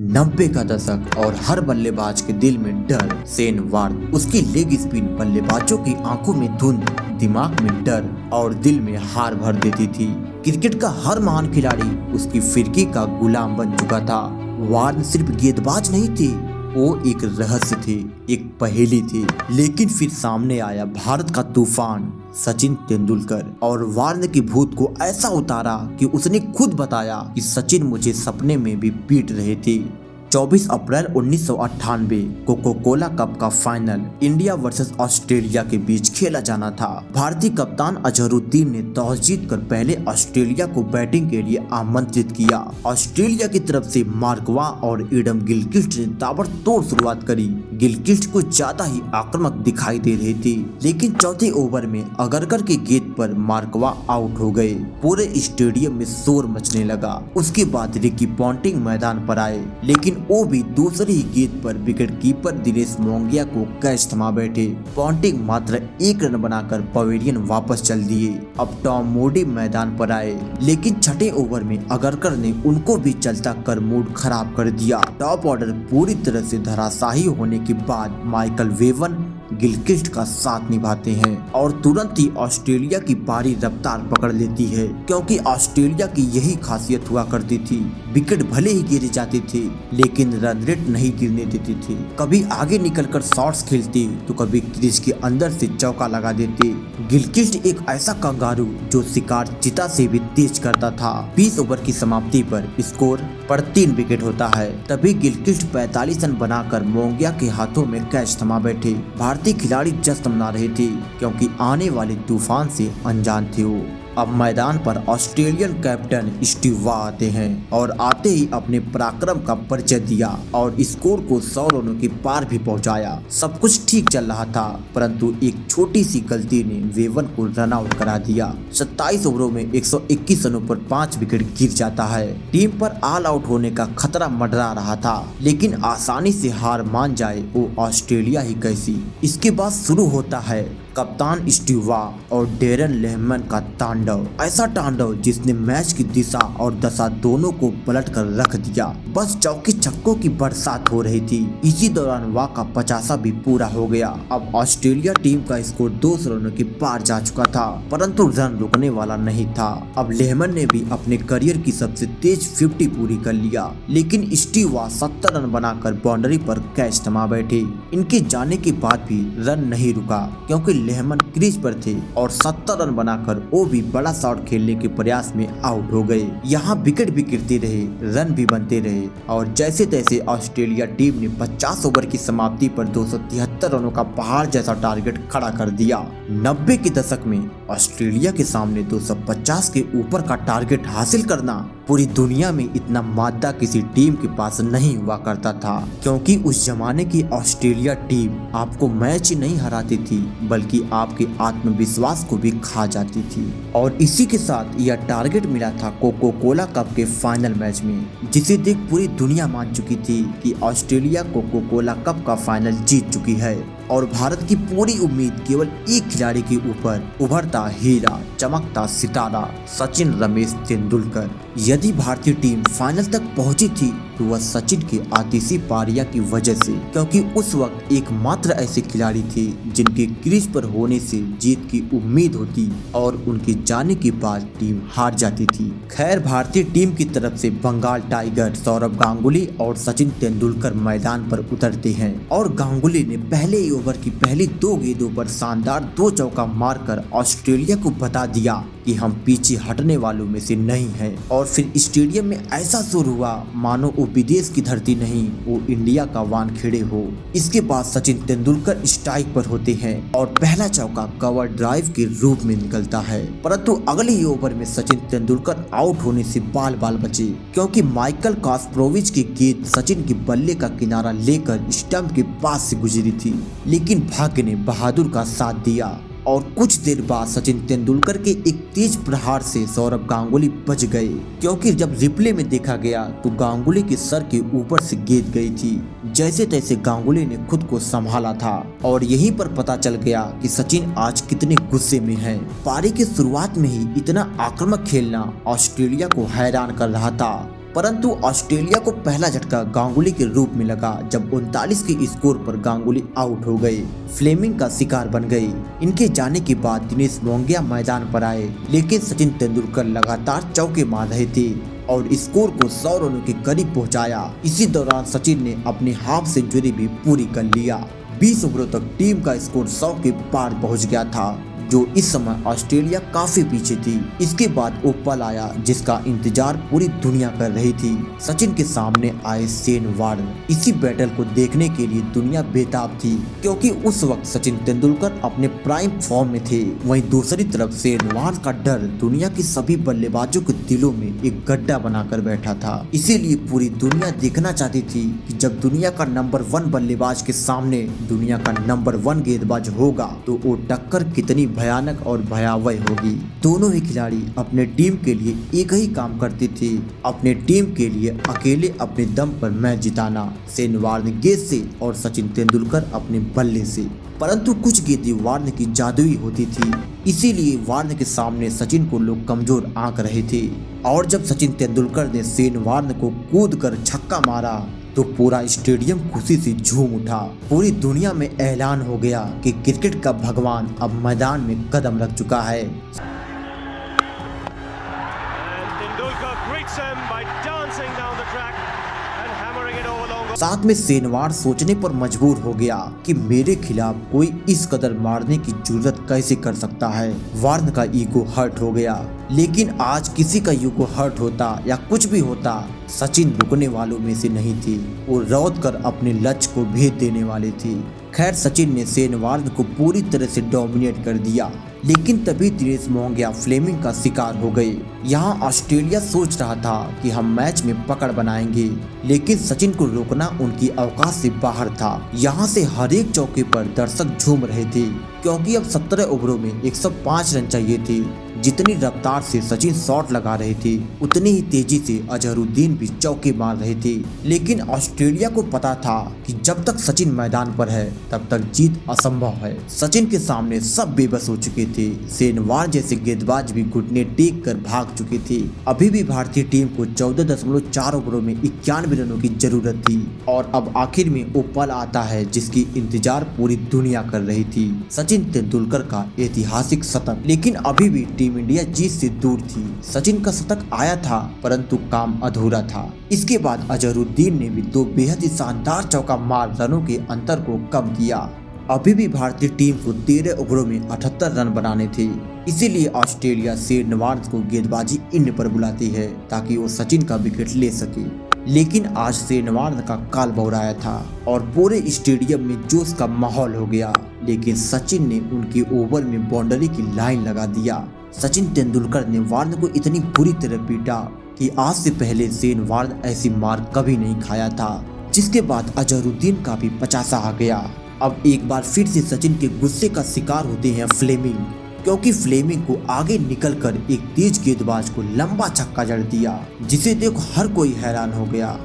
90 का दशक और हर बल्लेबाज के दिल में डर। शेन वॉर्न उसकी लेग स्पिन बल्लेबाजों की आंखों में धुंध, दिमाग में डर और दिल में हार भर देती थी। क्रिकेट का हर महान खिलाड़ी उसकी फिरकी का गुलाम बन चुका था। वॉर्न सिर्फ गेंदबाज नहीं थी, वो एक रहस्य थी, एक पहेली थी। लेकिन फिर सामने आया भारत का तूफान सचिन तेंदुलकर, और वॉर्न की भूत को ऐसा उतारा कि उसने खुद बताया कि सचिन मुझे सपने में भी पीट रहे थे। 24 अप्रैल 1998 कोको कोला कप का फाइनल इंडिया वर्सेस ऑस्ट्रेलिया के बीच खेला जाना था। भारतीय कप्तान अजहरुद्दीन ने टॉस जीतकर पहले ऑस्ट्रेलिया को बैटिंग के लिए आमंत्रित किया। ऑस्ट्रेलिया की तरफ से मार्कवा और एडम गिलक्रिस्ट ने ताबड़तोड़ शुरुआत करी। गिलक्रिस्ट को ज्यादा ही आक्रामक दिखाई दे रही थी, लेकिन चौथे ओवर में अगरकर के गेंद पर मार्कवा आउट हो गए। पूरे स्टेडियम में शोर मचने लगा। उसके बाद रिकी पॉन्टिंग मैदान पर आए, लेकिन वो भी दूसरी ही गेंद पर विकेट कीपर दिनेश मोंगिया को कैच थमा बैठे। पॉन्टिंग मात्र 1 रन बनाकर पवेलियन वापस चल दिए। अब टॉम मूडी मैदान पर आए, लेकिन छठे ओवर में अगरकर ने उनको भी चलता कर मूड खराब कर दिया। टॉप ऑर्डर पूरी तरह से धराशायी होने के बाद माइकल वेवन गिलक्रिस्ट का साथ निभाते हैं और तुरंत ही ऑस्ट्रेलिया की पारी रफ्तार पकड़ लेती है, क्योंकि ऑस्ट्रेलिया की यही खासियत हुआ करती थी। विकेट भले ही गिर जाते थे, लेकिन रन रेट नहीं गिरने देती थी। कभी आगे निकलकर शॉट्स खेलते तो कभी क्रीज के अंदर से चौका लगा देते। गिलक्रिस्ट एक ऐसा कंगारू जो शिकार चिता से भी तेज करता था। 20 ओवर की समाप्ति पर स्कोर पर 3 विकेट होता है। तभी गिलक्रिस्ट 45 रन बनाकर मोंगिया के हाथों में कैच थमा बैठे। भारतीय खिलाड़ी जश्न मना रहे थे, क्योंकि आने वाले तूफान से अनजान थे वो। अब मैदान पर ऑस्ट्रेलियन कैप्टन स्टीव वॉ आते हैं और आते ही अपने पराक्रम का परिचय दिया और स्कोर को 100 रनों के पार भी पहुंचाया। सब कुछ ठीक चल रहा था, परंतु एक छोटी सी गलती ने वेवन को रन आउट करा दिया। 27 ओवरों में 121 रनों पर 5 विकेट गिर जाता है। टीम पर ऑल आउट होने का खतरा मंडरा रहा था, लेकिन आसानी से हार मान जाए वो ऑस्ट्रेलिया ही कैसी। इसके बाद शुरू होता है कप्तान स्टीव वॉ और डेरन लेहमैन का तांडव। ऐसा तांडव जिसने मैच की दिशा और दशा दोनों को पलट कर रख दिया। बस चौके छक्कों की बरसात हो रही थी। इसी दौरान वॉ का 50 भी पूरा हो गया। अब ऑस्ट्रेलिया टीम का स्कोर 200 रनों के पार जा चुका था, परंतु रन रुकने वाला नहीं था। अब लेहमैन ने भी अपने करियर की सबसे तेज 50 पूरी कर लिया, लेकिन स्टीव वॉ 70 रन बनाकर बाउंड्री पर कैच थमा बैठे। इनके जाने के बाद भी रन नहीं रुका, क्योंकि लेहमैन क्रीज पर थे और 70 रन बनाकर वो भी बड़ा शॉट खेलने के प्रयास में आउट हो गए। यहाँ विकेट भी गिरते रहे, रन भी बनते रहे, और जैसे तैसे ऑस्ट्रेलिया टीम ने 50 ओवर की समाप्ति पर 273 रनों का पहाड़ जैसा टारगेट खड़ा कर दिया। 90 के दशक में ऑस्ट्रेलिया के सामने 250 के ऊपर का टारगेट हासिल करना पूरी दुनिया में इतना मादा किसी टीम के पास नहीं हुआ करता था, क्योंकि उस जमाने की ऑस्ट्रेलिया टीम आपको मैच ही नहीं हराती थी, बल्कि आपके आत्मविश्वास को भी खा जाती थी। और इसी के साथ यह टारगेट मिला था कोको कोला कप के फाइनल मैच में, जिसे देख पूरी दुनिया मान चुकी थी कि ऑस्ट्रेलिया कोको कोला कप का फाइनल जीत चुकी है। और भारत की पूरी उम्मीद केवल एक खिलाड़ी के ऊपर, उभरता हीरा, चमकता सितारा सचिन रमेश तेंदुलकर। यदि भारतीय टीम फाइनल तक पहुंची थी तो वह सचिन के आतिशी पारिया की वजह से, क्योंकि उस वक्त एकमात्र ऐसे खिलाड़ी थे जिनके क्रीज पर होने से जीत की उम्मीद होती, और उनके जाने के बाद टीम हार जाती थी। खैर, भारतीय टीम की तरफ से बंगाल टाइगर सौरव गांगुली और सचिन तेंदुलकर मैदान पर उतरते हैं, और गांगुली ने पहले ही ओवर की पहली 2 गेंदों पर शानदार 2 चौका मारकर ऑस्ट्रेलिया को बता दिया कि हम पीछे हटने वालों में से नहीं हैं। और फिर स्टेडियम में ऐसा शोर हुआ मानो वो विदेश की धरती नहीं, वो इंडिया का वानखेड़े हो। इसके बाद सचिन तेंदुलकर स्ट्राइक पर होते हैं और पहला चौका कवर ड्राइव के रूप में निकलता है, परंतु अगले ही ओवर में सचिन तेंदुलकर आउट होने से बाल बाल बचे, क्योंकि माइकल कास्प्रोविच की गेंद सचिन के बल्ले का किनारा लेकर स्टंप के पास से गुजरी थी, लेकिन भाग्य ने बहादुर का साथ दिया। और कुछ देर बाद सचिन तेंदुलकर के एक तेज प्रहार से सौरव गांगुली बच गए, क्योंकि जब रिप्ले में देखा गया तो गांगुली के सर के ऊपर से गेंद गई थी। जैसे तैसे गांगुली ने खुद को संभाला था, और यहीं पर पता चल गया कि सचिन आज कितने गुस्से में हैं। पारी की शुरुआत में ही इतना आक्रामक खेलना ऑस्ट्रेलिया को हैरान कर रहा था। परंतु ऑस्ट्रेलिया को पहला झटका गांगुली के रूप में लगा जब 39 के स्कोर पर गांगुली आउट हो गए, फ्लेमिंग का शिकार बन गए। इनके जाने के बाद दिनेश मोंगिया मैदान पर आए, लेकिन सचिन तेंदुलकर लगातार चौके मार रहे थे और स्कोर को 100 रनों के करीब पहुंचाया। इसी दौरान सचिन ने अपनी हाफ सेंचुरी भी पूरी कर लिया। 20 ओवरों तक टीम का स्कोर 100 के पार पहुंच गया था, जो इस समय ऑस्ट्रेलिया काफी पीछे थी। इसके बाद वो पल आया जिसका इंतजार पूरी दुनिया कर रही थी। सचिन के सामने आए शेन वार्न। इसी बैटल को देखने के लिए दुनिया बेताब थी, क्योंकि उस वक्त सचिन तेंदुलकर अपने प्राइम फॉर्म में थे। वहीं दूसरी तरफ शेन वार्न का डर दुनिया के सभी बल्लेबाजों के दिलों में एक गड्ढा बनाकर बैठा था। इसीलिए पूरी दुनिया देखना चाहती थी कि जब दुनिया का नंबर 1 बल्लेबाज के सामने दुनिया का नंबर 1 गेंदबाज होगा तो वो टक्कर कितनी भयानक और भयावह होगी। दोनों ही खिलाड़ी अपने टीम के लिए एक ही काम करते थे, अपने टीम के लिए अकेले अपने दम पर मैच जिताना। शेन वार्न गेंद से और सचिन तेंदुलकर अपने बल्ले से। परंतु कुछ गेंदें वार्न की जादुई होती थी, इसीलिए वार्न के सामने सचिन को लोग कमजोर आंक रहे थे। और जब सचिन तेंदुलकर ने शेन वार्न को कूदकर छक्का मारा तो पूरा स्टेडियम खुशी से झूम उठा। पूरी दुनिया में ऐलान हो गया कि क्रिकेट का भगवान अब मैदान में कदम रख चुका है। साथ में शेन वार्न सोचने पर मजबूर हो गया कि मेरे खिलाफ कोई इस कदर मारने की जरूरत कैसे कर सकता है। वार्न का ईगो हर्ट हो गया, लेकिन आज किसी का ईगो हर्ट होता या कुछ भी होता, सचिन रुकने वालों में से नहीं थी। वो रौद कर अपने लक्ष्य को भेद देने वाले थे। खैर, सचिन ने शेन वार्न को पूरी तरह से डोमिनेट कर दिया, लेकिन तभी दिनेश मोंगिया फ्लेमिंग का शिकार हो गए। यहाँ ऑस्ट्रेलिया सोच रहा था कि हम मैच में पकड़ बनाएंगे, लेकिन सचिन को रोकना उनकी औकात से बाहर था। यहाँ से हर एक चौके पर दर्शक झूम रहे थे, क्योंकि अब 17 ओवरों में 105 रन चाहिए थे। जितनी रफ्तार से सचिन शॉट लगा रहे थे, उतनी ही तेजी से अजहरुद्दीन भी चौके मार रहे थे। लेकिन ऑस्ट्रेलिया को पता था कि जब तक सचिन मैदान पर है तब तक जीत असंभव है। सचिन के सामने सब बेबस हो चुके थे। शेन वार्न जैसे गेंदबाज भी घुटने टेक कर भाग चुके थे। अभी भी भारतीय टीम को 14.4 ओवरों में 91 रनों की जरूरत थी और अब आखिर में वो पल आता है जिसकी इंतजार पूरी दुनिया कर रही थी। सचिन तेंदुलकर का ऐतिहासिक शतक। लेकिन अभी भी टीम इंडिया जीत से दूर थी। सचिन का शतक आया था, परंतु काम अधूरा था। इसके बाद अजहरुद्दीन ने भी 2 बेहद ही शानदार चौका मार रनों के अंतर को कम किया। अभी भी भारतीय टीम को 13 ओवरों में 78 रन बनाने थे। इसीलिए ऑस्ट्रेलिया शेन वार्न को गेंदबाजी इन पर बुलाती है ताकि वो सचिन का विकेट ले सके। लेकिन आज शेन वार्न का काल बहुराया था और पूरे स्टेडियम में जोश का माहौल हो गया। लेकिन सचिन ने उनकी ओवर में बाउंड्री की लाइन लगा दिया। सचिन तेंदुलकर ने वार्न को इतनी बुरी तरह पीटा कि आज से पहले शेन वार्न ऐसी मार कभी नहीं खाया था। जिसके बाद अजहरुद्दीन का भी पचासा आ गया। अब एक बार फिर से सचिन के गुस्से का शिकार होते हैं फ्लेमिंग, क्योंकि फ्लेमिंग को आगे निकलकर एक तेज गेंदबाज को लंबा छक्का जड़ दिया, जिसे देख हर कोई हैरान हो गया।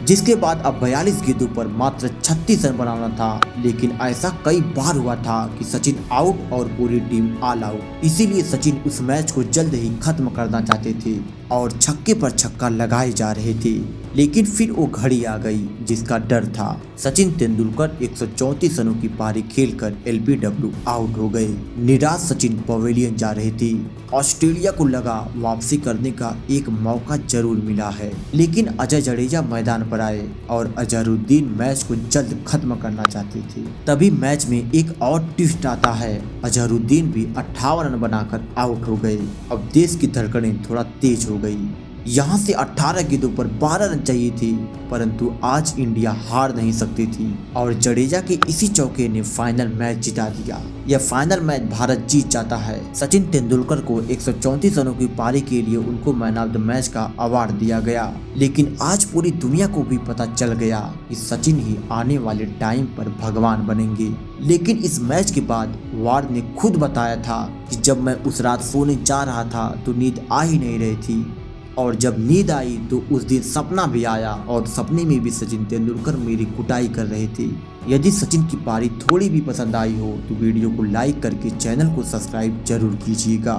जिसके बाद अब 42 गेंदों पर मात्र 36 रन बनाना था। लेकिन ऐसा कई बार हुआ था कि सचिन आउट और पूरी टीम ऑल आउट। इसीलिए सचिन उस मैच को जल्द ही खत्म करना चाहते थे और छक्के पर छक्का लगाए जा रहे थे। लेकिन फिर वो घड़ी आ गई जिसका डर था। सचिन तेंदुलकर 134 रनों की पारी खेलकर एलबीडब्ल्यू आउट हो गए। निराश सचिन पवेलियन जा रहे थे। ऑस्ट्रेलिया को लगा वापसी करने का एक मौका जरूर मिला है, लेकिन अजय जडेजा मैदान पर आए और अजहरुद्दीन मैच को जल्द खत्म करना चाहते थे। तभी मैच में एक और ट्विस्ट आता है। अजहरुद्दीन भी 58 रन बनाकर आउट हो गए। अब देश की धड़कनें थोड़ा तेज हो गई। यहाँ से 18 गेंदों पर 12 रन चाहिए थे, परंतु आज इंडिया हार नहीं सकती थी और जडेजा के इसी चौके ने फाइनल मैच जिता दिया। यह फाइनल मैच भारत जीत जाता है। सचिन तेंदुलकर को 134 रनों की पारी के लिए उनको मैन ऑफ द मैच का अवार्ड दिया गया। लेकिन आज पूरी दुनिया को भी पता चल गया कि सचिन ही आने वाले टाइम पर भगवान बनेंगे। लेकिन इस मैच के बाद वार्न ने खुद बताया था कि जब मैं उस रात सोने जा रहा था तो नींद आ ही नहीं रही थी। और जब नींद आई तो उस दिन सपना भी आया और सपने में भी सचिन तेंदुलकर मेरी कुटाई कर रहे थे। यदि सचिन की पारी थोड़ी भी पसंद आई हो तो वीडियो को लाइक करके चैनल को सब्सक्राइब जरूर कीजिएगा।